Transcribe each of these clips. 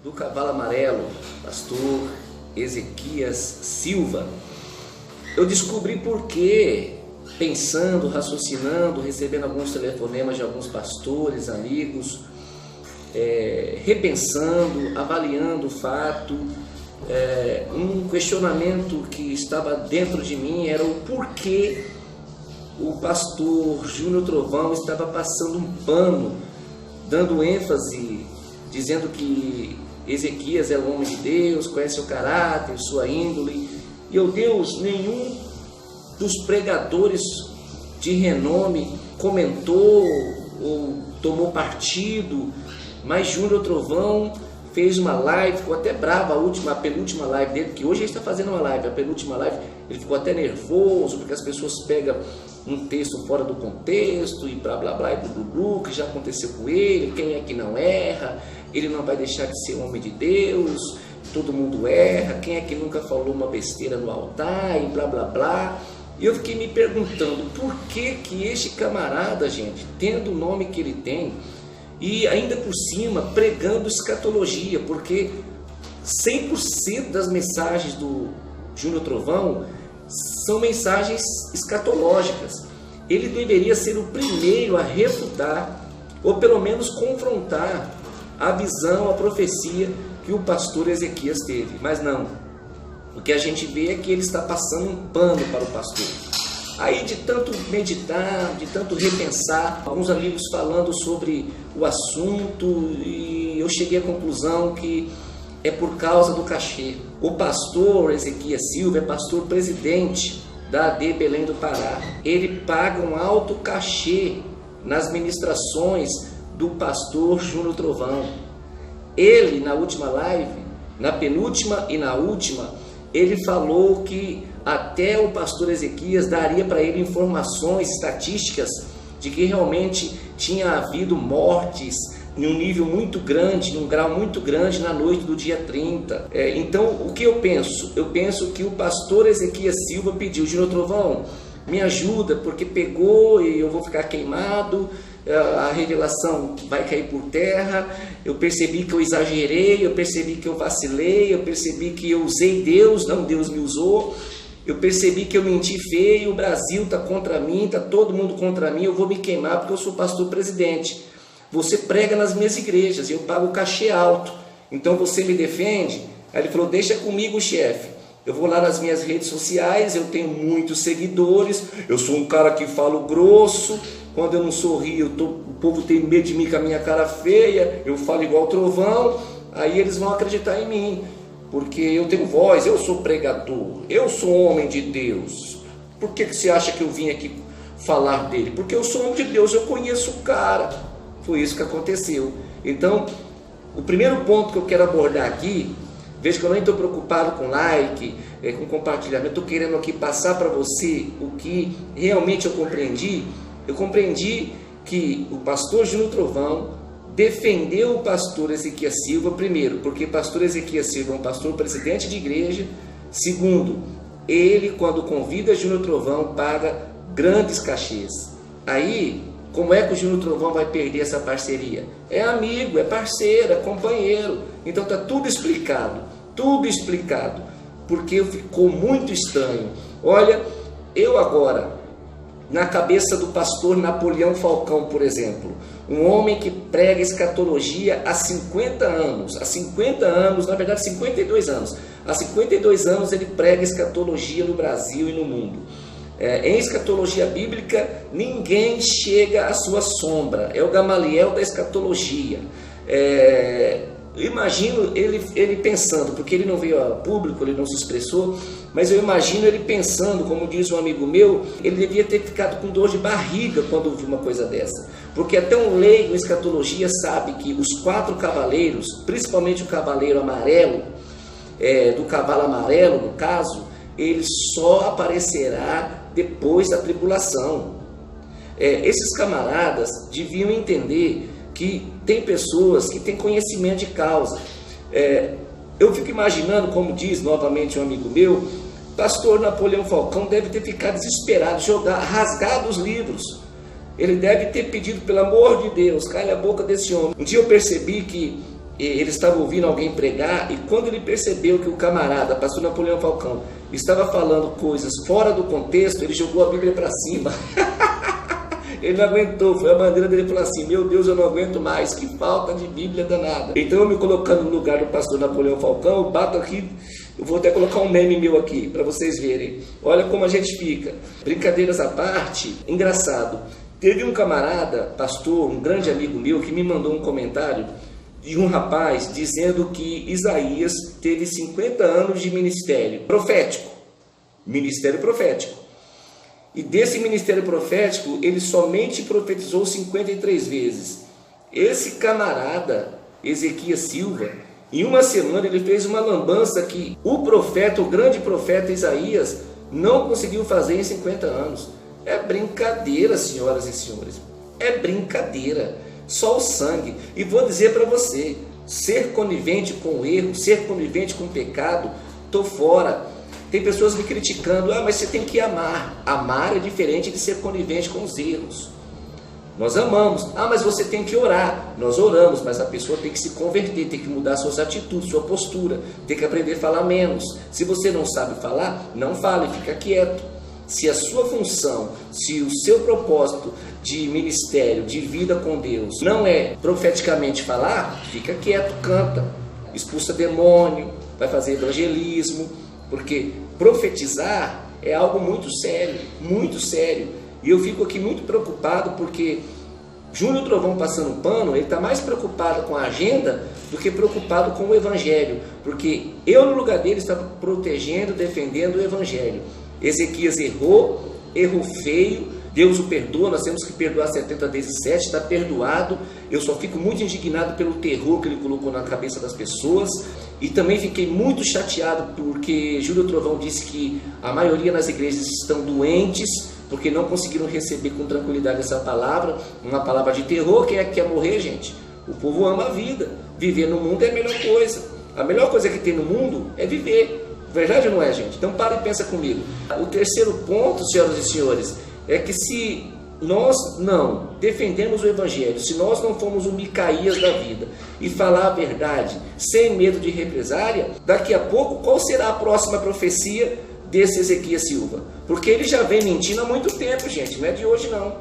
do Cavalo Amarelo, pastor Ezequias Silva. Eu descobri por quê, pensando, raciocinando, recebendo alguns telefonemas de alguns pastores, amigos, repensando, avaliando o fato, um questionamento que estava dentro de mim era o porquê o pastor Júnior Trovão estava passando um pano, dando ênfase, dizendo que Ezequias é o homem de Deus, conhece o caráter, sua índole. E, Deus, nenhum dos pregadores de renome comentou ou tomou partido, mas Júnior Trovão fez uma live, ficou até bravo, a penúltima live dele, que hoje ele está fazendo uma live, a penúltima live, ele ficou até nervoso, porque as pessoas pegam um texto fora do contexto, e blá blá blá, e blu, blu, que já aconteceu com ele, quem é que não erra, ele não vai deixar de ser homem de Deus, todo mundo erra, quem é que nunca falou uma besteira no altar, e blá blá blá. E eu fiquei me perguntando, por que que este camarada, gente, tendo o nome que ele tem, e ainda por cima pregando escatologia, porque 100% das mensagens do Júnior Trovão são mensagens escatológicas. Ele deveria ser o primeiro a refutar, ou pelo menos confrontar a visão, a profecia que o pastor Ezequias teve. Mas não, o que a gente vê é que ele está passando um pano para o pastor. Aí, de tanto meditar, de tanto repensar, alguns amigos falando sobre o assunto, e eu cheguei à conclusão que é por causa do cachê. O pastor Ezequias Silva é pastor presidente da AD Belém do Pará. Ele paga um alto cachê nas ministrações do pastor Júnior Trovão. Ele, na última live, na penúltima e na última, ele falou que até o pastor Ezequias daria para ele informações estatísticas de que realmente tinha havido mortes em um nível muito grande, num grau muito grande na noite do dia 30. Então, o que eu penso? Eu penso que o pastor Ezequias Silva pediu: Júnior Trovão, me ajuda, porque pegou e eu vou ficar queimado, a revelação vai cair por terra, eu percebi que eu exagerei, eu percebi que eu vacilei, eu percebi que eu usei Deus, não Deus me usou, eu percebi que eu menti feio, o Brasil está contra mim, está todo mundo contra mim, eu vou me queimar porque eu sou pastor presidente. Você prega nas minhas igrejas, eu pago cachê alto, então você me defende? Aí ele falou: deixa comigo, chefe, eu vou lá nas minhas redes sociais, eu tenho muitos seguidores, eu sou um cara que falo grosso, quando eu não sorrio, o povo tem medo de mim com a minha cara feia, eu falo igual Trovão, aí eles vão acreditar em mim, porque eu tenho voz, eu sou pregador, eu sou homem de Deus. Por que você acha que eu vim aqui falar dele? Porque eu sou homem de Deus, eu conheço o cara. Foi isso que aconteceu. Então, o primeiro ponto que eu quero abordar aqui, veja que eu nem estou preocupado com like, com compartilhamento, estou querendo aqui passar para você o que realmente eu compreendi. Eu compreendi que o pastor Júnior Trovão defendeu o pastor Ezequias Silva, primeiro, porque pastor Ezequias Silva é um pastor presidente de igreja. Segundo, ele, quando convida Júnior Trovão, paga grandes cachês. Aí, como é que o Júnior Trovão vai perder essa parceria? É amigo, é parceiro, é companheiro. Então está tudo explicado, porque ficou muito estranho. Olha, eu agora, na cabeça do pastor Napoleão Falcão, por exemplo, um homem que prega escatologia há 50 anos, na verdade 52 anos, há 52 anos ele prega escatologia no Brasil e no mundo. Em escatologia bíblica, ninguém chega à sua sombra, é o Gamaliel da escatologia. Eu imagino ele pensando, porque ele não veio a público, ele não se expressou, mas eu imagino ele pensando, como diz um amigo meu, ele devia ter ficado com dor de barriga quando ouviu uma coisa dessa, porque até um leigo em escatologia sabe que os 4 cavaleiros, principalmente o cavaleiro amarelo, do cavalo amarelo no caso, ele só aparecerá depois da tribulação. Esses camaradas deviam entender que tem pessoas que têm conhecimento de causa. Eu fico imaginando, como diz novamente um amigo meu, pastor Napoleão Falcão deve ter ficado desesperado, rasgado os livros. Ele deve ter pedido, pelo amor de Deus, calha a boca desse homem. Um dia eu percebi que ele estava ouvindo alguém pregar, e quando ele percebeu que o camarada, pastor Napoleão Falcão, estava falando coisas fora do contexto, ele jogou a Bíblia para cima. Ele não aguentou, foi a bandeira dele, falou assim: meu Deus, eu não aguento mais, que falta de Bíblia danada. Então, eu me colocando no lugar do pastor Napoleão Falcão, eu bato aqui, eu vou até colocar um meme meu aqui, para vocês verem. Olha como a gente fica. Brincadeiras à parte, engraçado. Teve um camarada, pastor, um grande amigo meu, que me mandou um comentário de um rapaz dizendo que Isaías teve 50 anos de ministério profético. Ministério profético. E desse ministério profético, ele somente profetizou 53 vezes. Esse camarada, Ezequias Silva, em uma semana ele fez uma lambança que o profeta, o grande profeta Isaías, não conseguiu fazer em 50 anos. É brincadeira, senhoras e senhores. É brincadeira. Só o sangue. E vou dizer para você, ser conivente com o erro, ser conivente com o pecado, estou fora. Tem pessoas me criticando: mas você tem que amar. Amar é diferente de ser conivente com os erros. Nós amamos. Mas você tem que orar. Nós oramos, mas a pessoa tem que se converter, tem que mudar suas atitudes, sua postura, tem que aprender a falar menos. Se você não sabe falar, não fale, fica quieto. Se a sua função, se o seu propósito de ministério, de vida com Deus, não é profeticamente falar, fica quieto, canta, expulsa demônio, vai fazer evangelismo, porque profetizar é algo muito sério, muito sério. E eu fico aqui muito preocupado porque Júnior Trovão passando pano, ele está mais preocupado com a agenda do que preocupado com o evangelho, porque eu no lugar dele estava protegendo, defendendo o evangelho. Ezequias errou feio, Deus o perdoa, nós temos que perdoar 70 vezes 7, está perdoado. Eu só fico muito indignado pelo terror que ele colocou na cabeça das pessoas, e também fiquei muito chateado porque Júnior Trovão disse que a maioria nas igrejas estão doentes, porque não conseguiram receber com tranquilidade essa palavra, uma palavra de terror. Quem é que quer morrer, gente? O povo ama a vida, viver no mundo é a melhor coisa. A melhor coisa que tem no mundo é viver. Verdade ou não é, gente? Então para e pensa comigo. O terceiro ponto, senhoras e senhores, é que se nós não defendemos o evangelho, se nós não formos o Micaías da vida e falar a verdade sem medo de represália, daqui a pouco qual será a próxima profecia desse Ezequias Silva? Porque ele já vem mentindo há muito tempo, gente, não é de hoje não.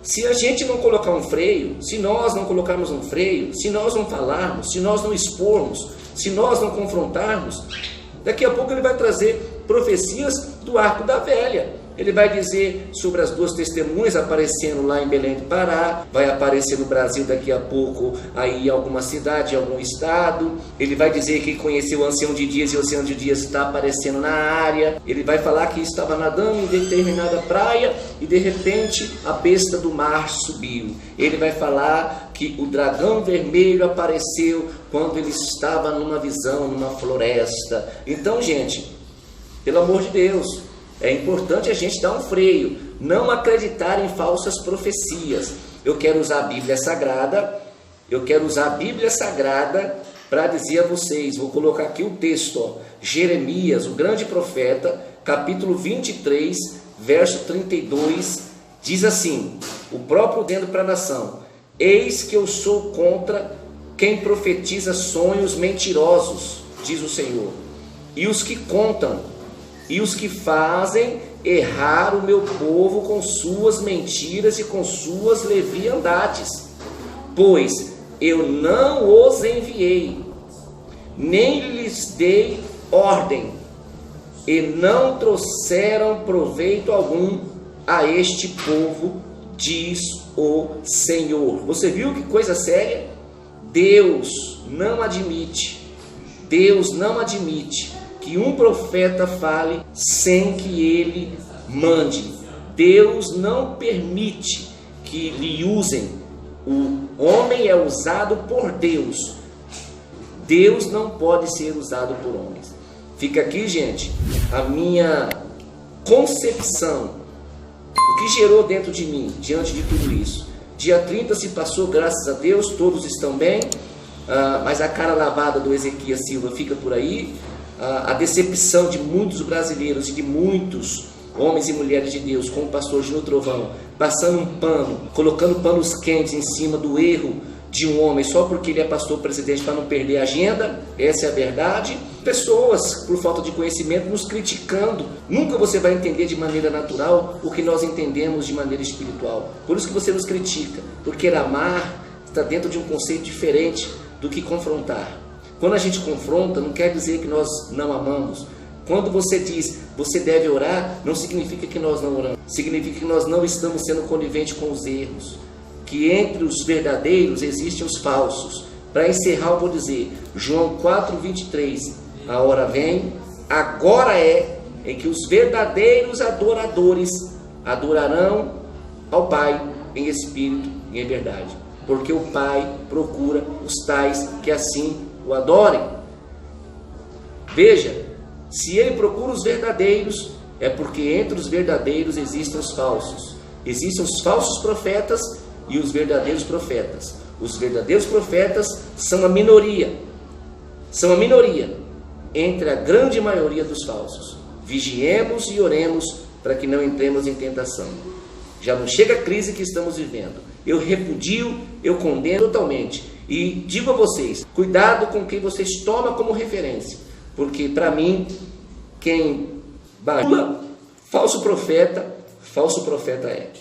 Se a gente não colocar um freio, se nós não colocarmos um freio, se nós não falarmos, se nós não expormos, se nós não confrontarmos, daqui a pouco ele vai trazer profecias do arco da velha. Ele vai dizer sobre as duas testemunhas aparecendo lá em Belém do Pará, vai aparecer no Brasil daqui a pouco, aí em alguma cidade, em algum estado. Ele vai dizer que conheceu o ancião de dias e o ancião de dias está aparecendo na área. Ele vai falar que estava nadando em determinada praia e de repente a besta do mar subiu. Ele vai falar que o dragão vermelho apareceu quando ele estava numa visão, numa floresta. Então, gente, pelo amor de Deus, é importante a gente dar um freio, não acreditar em falsas profecias. Eu quero usar a Bíblia Sagrada, para dizer a vocês, vou colocar aqui o texto, ó, Jeremias, o grande profeta, capítulo 23, verso 32, diz assim, o próprio dentro para a nação: eis que eu sou contra quem profetiza sonhos mentirosos, diz o Senhor, e os que contam, e os que fazem errar o meu povo com suas mentiras e com suas leviandades. Pois eu não os enviei, nem lhes dei ordem, e não trouxeram proveito algum a este povo, diz o Senhor. Você viu que coisa séria? Deus não admite que um profeta fale sem que ele mande. Deus não permite que lhe usem. O homem é usado por Deus. Deus não pode ser usado por homens. Fica aqui, gente, a minha concepção, o que gerou dentro de mim, diante de tudo isso. Dia 30 se passou, graças a Deus, todos estão bem, mas a cara lavada do Ezequias Silva fica por aí. A decepção de muitos brasileiros e de muitos homens e mulheres de Deus com o pastor Júnior Trovão, passando um pano, colocando panos quentes em cima do erro de um homem só porque ele é pastor presidente para não perder a agenda, essa é a verdade. Pessoas, por falta de conhecimento, nos criticando. Nunca você vai entender de maneira natural o que nós entendemos de maneira espiritual. Por isso que você nos critica, porque amar está dentro de um conceito diferente do que confrontar. Quando a gente confronta, não quer dizer que nós não amamos. Quando você diz, você deve orar, não significa que nós não oramos. Significa que nós não estamos sendo coniventes com os erros. Que entre os verdadeiros existem os falsos. Para encerrar, eu vou dizer, João 4:23, a hora vem, agora é, em que os verdadeiros adoradores adorarão ao Pai em espírito e em verdade. Porque o Pai procura os tais que assim o adorem. Veja, se ele procura os verdadeiros, é porque entre os verdadeiros existem os falsos. Existem os falsos profetas e os verdadeiros profetas. Os verdadeiros profetas são a minoria. São a minoria entre a grande maioria dos falsos. Vigiemos e oremos para que não entremos em tentação. Já não chega a crise que estamos vivendo. Eu repudio, eu condeno totalmente. E digo a vocês, cuidado com quem vocês tomam como referência. Porque para mim, quem bajula falso profeta é.